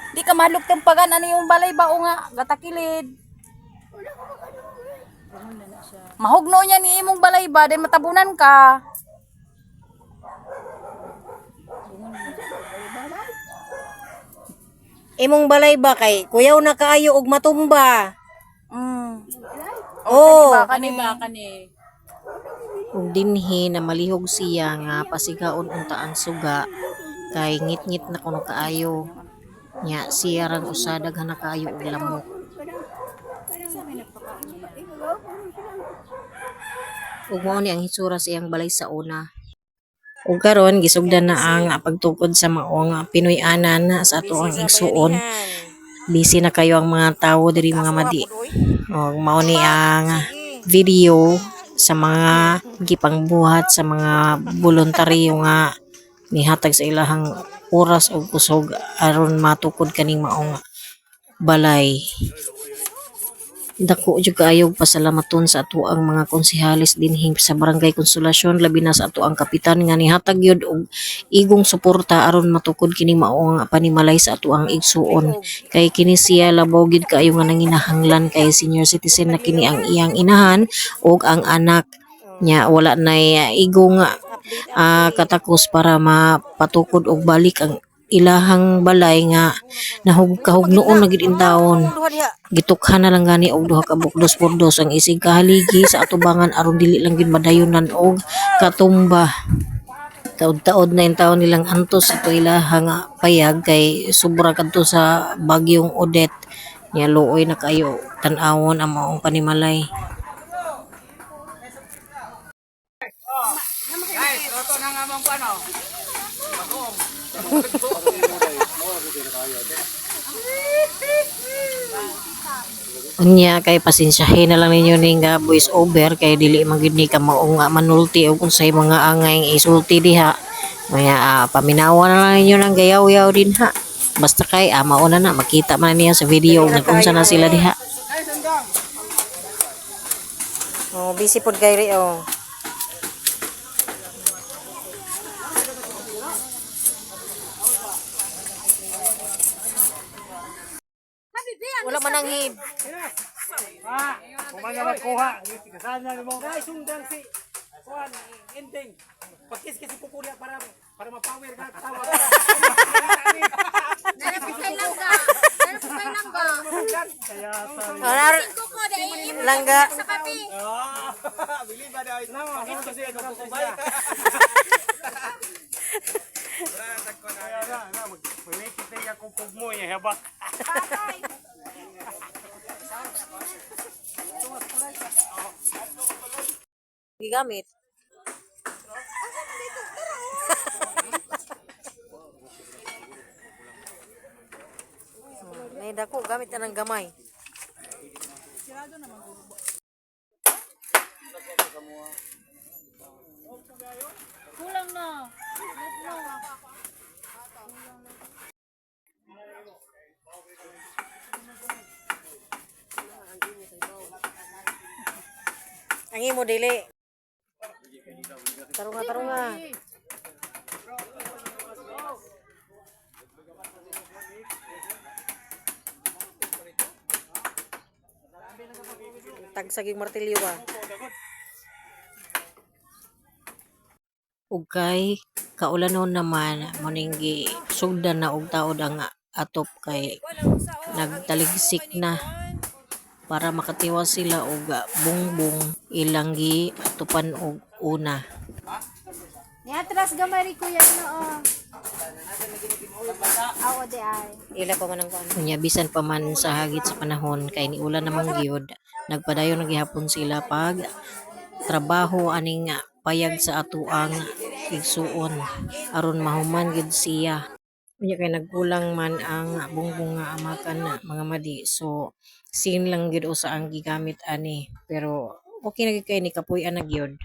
Di ka mahalog tempagan ano yung balay ba o nga gatakilid. Mahugno niya ni imong balay ba day matabunan ka. Imong balay ba kay kuyaw na kaayo og matumba. Oh, kani. Ug dinhi na malihog siya nga pasigaon unta ang suga kay ngit-ngit na kuno kaayo. Nya siya rang usadag na kaayo og lamok. Ug mao ni ang hitsura sa iyang balay sa una. Ug karon gisugdan na ang pagtukod sa maong Pinoy-anan sa ato ang igsuon. Busy na kayo ang mga tawo diri mga madi. Ug mao ni ang video sa mga gipangbuhat sa mga voluntaryo nga nihatag sa ilahang oras o kusog aron matukod kaning maong balay. Dako jud kaayo pasalamaton sa ato ang mga konsehalis dinhi sa Barangay Konsolasyon labi na sa ato ang kapitan nga nihatag yun og igong suporta aron matukod kini maong panimalay sa ato ang igsuon. Kay kini siya labaw gid kaayo nga nanginahanglan kay senior citizen na kini ang iyang inahan og ang anak nya wala na igong katakos para mapatukod og balik ang ilahang balay nga kahugnoon na gid in taon. Gitukhan na lang gani og duha ka bukdos-burdos ang isig kahaligi sa atubangan aron dili lang gid madayonan og katumba. Taod-taod na in taon nilang antos ito ilahang payag kay sobra kadto sa bagyong Odette. Nya luoy na kayo tan-awon ang maong panimalay. Guys, roto na nga mong ano. Unya kay pasensyahin na lang ninyo ning voice over kay dili man gid ni ka mao nga manulti og unsay mga angay isulti diha. Maya paminawa na lang ninyo nang gayaw-yaw din ha. Basta kay mauna na makita man niya sa video ug unsa na sila diha. Oh, busy pod kay ri oh. Wala man ang hib. Kumaga magkuha. Kasaan na mo. Guys, sundang si Juan, ending. Pagkis-kis kukuha para mapower ka tawa. Narapikay lang ka. Kaya Langga. Sa kape. bili ba daw? Pagkis kasi ako kubay. Magpilipit na yung kukog mo, yung habak. Gigamit. May dako gamit na ng gamay. Kulang na. Ang imo dili. Tarunga. Tagsaging martilyo ba? Ug kay kaulanon naman moninggi sugdan na og taod ang atop kay nagtaligsik na para makatiwas sila og bungbong ilang gi atupan og una. Atras gamay ri kuya no. Awo de ay. Ila pa man ang kuan. Unya bisan pa man sa hagit sa panahon kay niulan namang gyud nagpadayon na gihapon sila pag trabaho aning payag sa atuang igsuon aron mahuman gid siya. Unya kay nagkulang man ang bungbong nga amakan na mga madi so sin lang gid usa ang gigamit ani pero okay na gid kay ni kapuy-an na gyud.